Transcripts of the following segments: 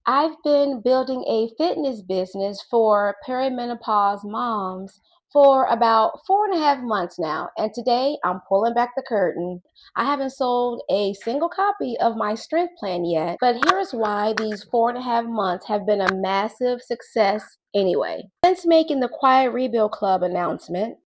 I've been building a fitness business for perimenopause moms for about 4.5 months now, and today I'm pulling back the curtain. I haven't sold a single copy of my strength plan yet, but here's why these 4.5 months have been a massive success anyway. Since making the Quiet Rebuild Club announcement,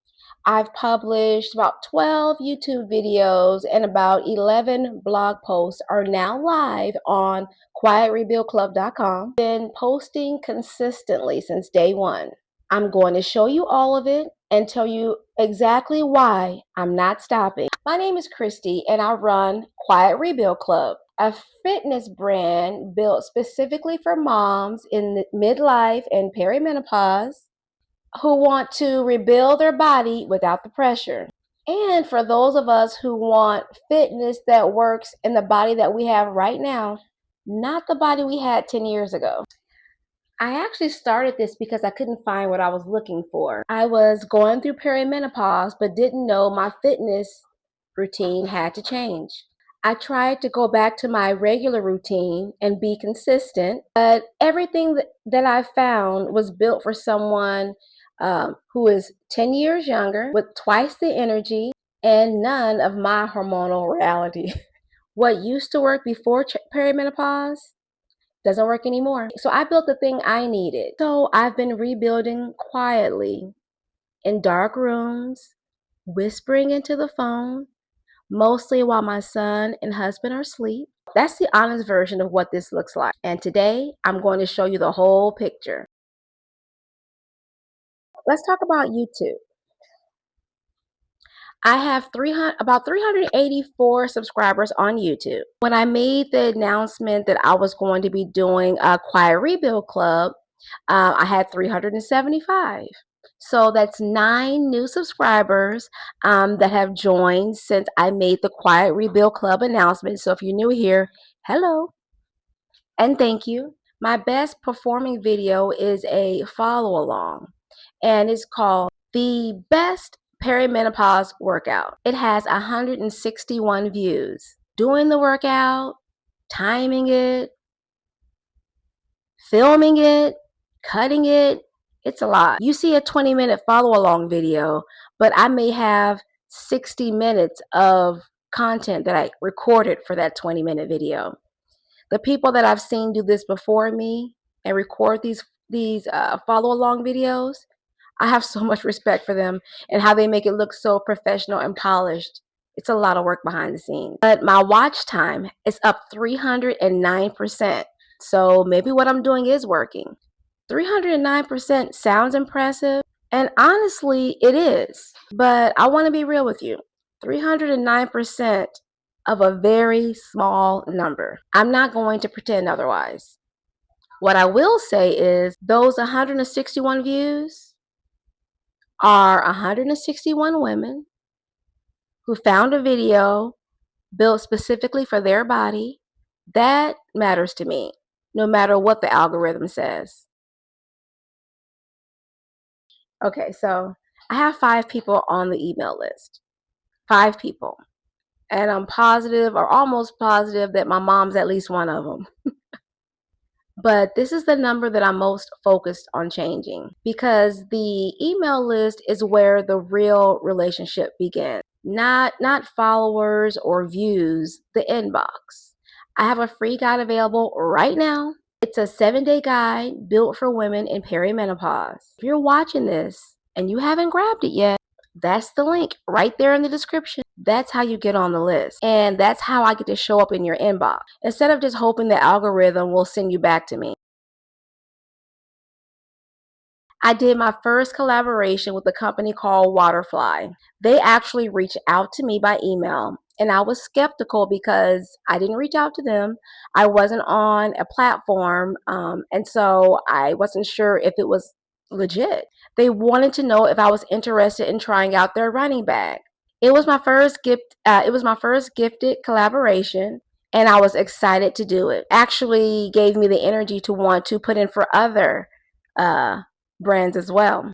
I've published about 12 YouTube videos and about 11 blog posts are now live on quietrebuildclub.com. Been posting consistently since day one. I'm going to show you all of it and tell you exactly why I'm not stopping. My name is Christy and I run Quiet Rebuild Club, a fitness brand built specifically for moms in midlife and perimenopause who want to rebuild their body without the pressure. And for those of us who want fitness that works in the body that we have right now, not the body we had 10 years ago. I actually started this because I couldn't find what I was looking for. I was going through perimenopause but didn't know my fitness routine had to change. I tried to go back to my regular routine and be consistent, but everything that I found was built for someone who is 10 years younger with twice the energy and none of my hormonal reality. What used to work before perimenopause doesn't work anymore. So I built the thing I needed. So I've been rebuilding quietly in dark rooms, whispering into the phone, mostly while my son and husband are asleep. That's the honest version of what this looks like. And today I'm going to show you the whole picture. Let's talk about YouTube. I have about 384 subscribers on YouTube. When I made the announcement that I was going to be doing a Quiet Rebuild Club, I had 375. So that's 9 new subscribers that have joined since I made the Quiet Rebuild Club announcement. So if you're new here, hello and thank you. My best performing video is a follow along, and it's called The Best Perimenopause Workout. It has 161 views. Doing the workout, timing it, filming it, cutting it, it's a lot. You see a 20-minute follow along video, but I may have 60 minutes of content that I recorded for that 20-minute video. The people that I've seen do this before me and record these follow along videos, I have so much respect for them and how they make it look so professional and polished. It's a lot of work behind the scenes. But my watch time is up 309%. So maybe what I'm doing is working. 309% sounds impressive, and honestly, it is. But I want to be real with you. 309% of a very small number. I'm not going to pretend otherwise. What I will say is those 161 views are 161 women who found a video built specifically for their body. That matters to me, no matter what the algorithm says. Okay, so I have 5 people on the email list. 5 people. And I'm positive or almost positive that my mom's at least one of them. But this is the number that I'm most focused on changing because the email list is where the real relationship begins. Not followers or views, the inbox. I have a free guide available right now. It's a 7-day guide built for women in perimenopause. If you're watching this and you haven't grabbed it yet, that's the link right there in the description. That's how you get on the list. And that's how I get to show up in your inbox instead of just hoping the algorithm will send you back to me. I did my first collaboration with a company called Waterfly. They actually reached out to me by email, and I was skeptical because I didn't reach out to them. I wasn't on a platform, and so I wasn't sure if it was legit. They wanted to know if I was interested in trying out their running bag. It was my first gift. It was my first gifted collaboration, and I was excited to do it. Actually, gave me the energy to want to put in for other uh, brands as well.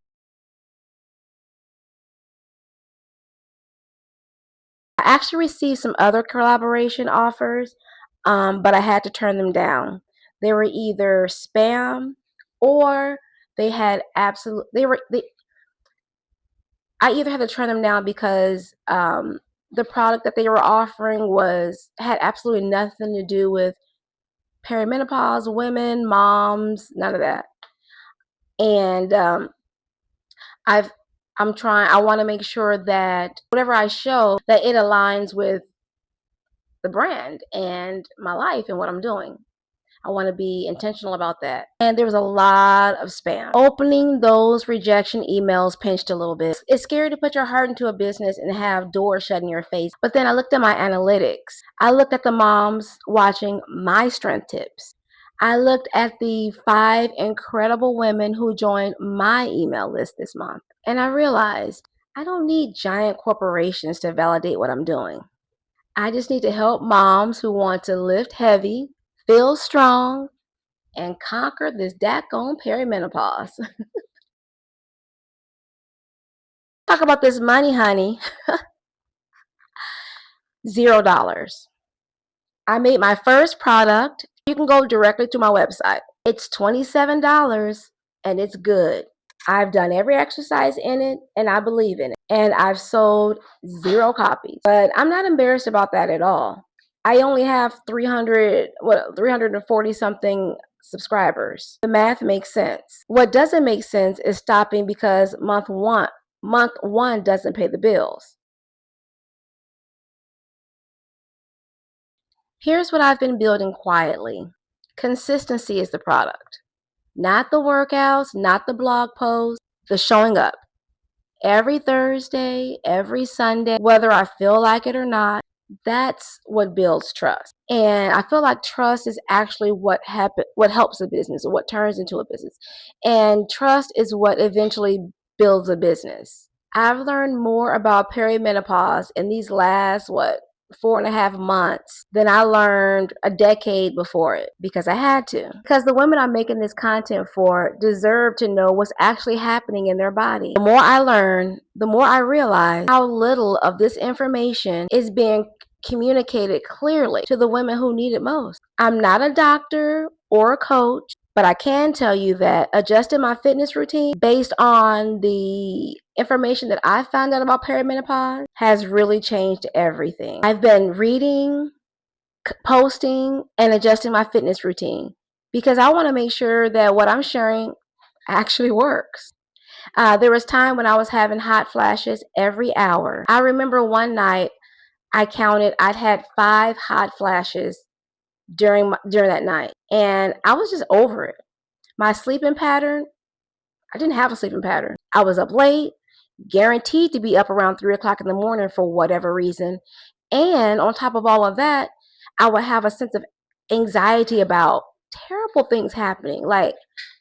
I actually received some other collaboration offers, but I had to turn them down. They were either spam or they had I either had to turn them down because the product that they were offering had absolutely nothing to do with perimenopause, women, moms, none of that. And I've I want to make sure that whatever I show, that it aligns with the brand and my life and what I'm doing. I want to be intentional about that. And there was a lot of spam. Opening those rejection emails pinched a little bit. It's scary to put your heart into a business and have doors shut in your face. But then I looked at my analytics. I looked at the moms watching my strength tips. I looked at the 5 incredible women who joined my email list this month. And I realized I don't need giant corporations to validate what I'm doing. I just need to help moms who want to lift heavy, feel strong, and conquer this daggone perimenopause. Talk about this money, honey. $0. I made my first product. You can go directly to my website. It's $27 and it's good. I've done every exercise in it and I believe in it. And I've sold 0 copies. But I'm not embarrassed about that at all. I only have 340 something subscribers. The math makes sense. What doesn't make sense is stopping because month one doesn't pay the bills. Here's what I've been building quietly. Consistency is the product. Not the workouts, not the blog posts, the showing up. Every Thursday, every Sunday, whether I feel like it or not, that's what builds trust. And I feel like trust is actually what helps a business, or what turns into a business. And trust is what eventually builds a business. I've learned more about perimenopause in these last 4.5 months than I learned a decade before it, because I had to. Because the women I'm making this content for deserve to know what's actually happening in their body. The more I learn, the more I realize how little of this information is being communicated clearly to the women who need it most. I'm not a doctor or a coach, but I can tell you that adjusting my fitness routine based on the information that I found out about perimenopause has really changed everything. I've been reading, posting, and adjusting my fitness routine because I want to make sure that what I'm sharing actually works. There was time when I was having hot flashes every hour. I remember one night I'd had 5 hot flashes during that night, and I was just over it. My sleeping pattern, I didn't have a sleeping pattern. I was up late, guaranteed to be up around 3 o'clock in the morning for whatever reason. And on top of all of that, I would have a sense of anxiety about terrible things happening, like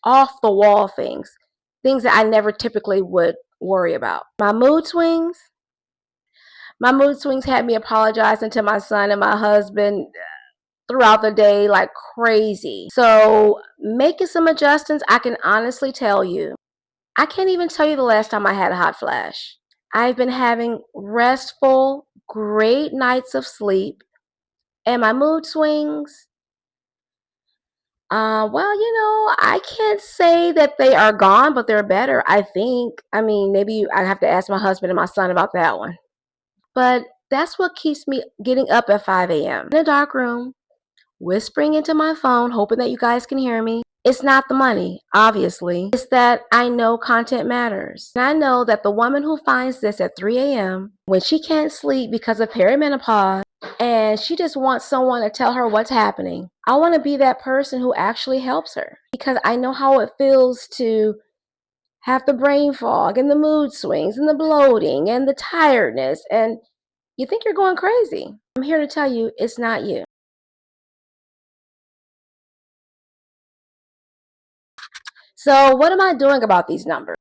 off the wall things that I never typically would worry about. My mood swings had me apologizing to my son and my husband throughout the day like crazy. So making some adjustments, I can honestly tell you, I can't even tell you the last time I had a hot flash. I've been having restful, great nights of sleep, and my mood swings, I can't say that they are gone, but they're better, I think. I mean, maybe I have to ask my husband and my son about that one. But that's what keeps me getting up at 5 a.m. in a dark room, whispering into my phone, hoping that you guys can hear me. It's not the money, obviously. It's that I know content matters. And I know that the woman who finds this at 3 a.m., when she can't sleep because of perimenopause, and she just wants someone to tell her what's happening, I want to be that person who actually helps her, because I know how it feels to have the brain fog and the mood swings and the bloating and the tiredness, and you think you're going crazy. I'm here to tell you it's not you. So what am I doing about these numbers?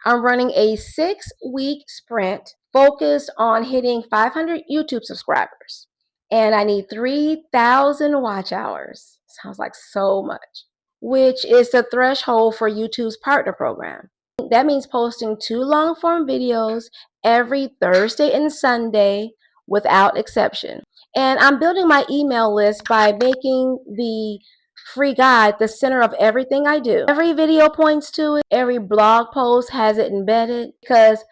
I'm running a 6-week sprint focused on hitting 500 YouTube subscribers. And I need 3,000 watch hours. Sounds like so much. Which is the threshold for YouTube's partner program. That means posting 2 long form videos every Thursday and Sunday without exception. And I'm building my email list by making the free guide, the center of everything I do. Every video points to it, every blog post has it embedded, because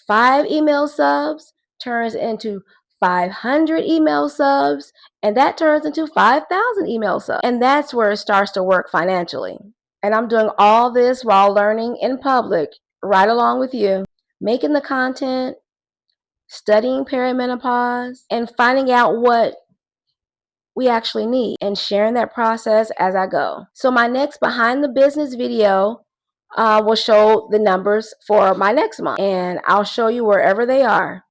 5 email subs turns into 500 email subs, and that turns into 5,000 email subs. And that's where it starts to work financially. And I'm doing all this while learning in public, right along with you, making the content, studying perimenopause, and finding out what we actually need and sharing that process as I go. So my next behind the business video will show the numbers for my next month, and I'll show you wherever they are.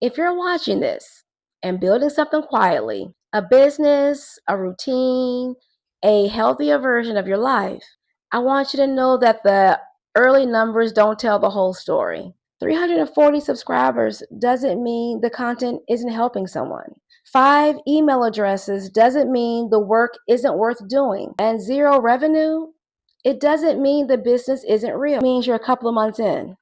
If you're watching this and building something quietly, a business, a routine, a healthier version of your life, I want you to know that the early numbers don't tell the whole story. 340 subscribers doesn't mean the content isn't helping someone. 5 email addresses doesn't mean the work isn't worth doing. And 0 revenue, it doesn't mean the business isn't real. It means you're a couple of months in.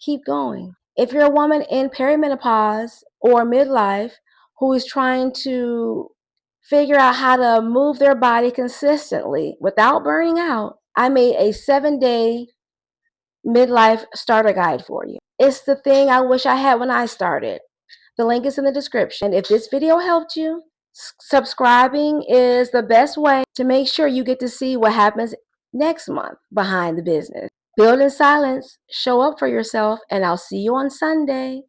Keep going. If you're a woman in perimenopause or midlife who is trying to figure out how to move their body consistently without burning out, I made a 7-day midlife starter guide for you. It's the thing I wish I had when I started. The link is in the description. And if this video helped you, subscribing is the best way to make sure you get to see what happens next month behind the business. Build in silence, show up for yourself, and I'll see you on Sunday.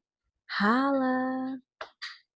Holla.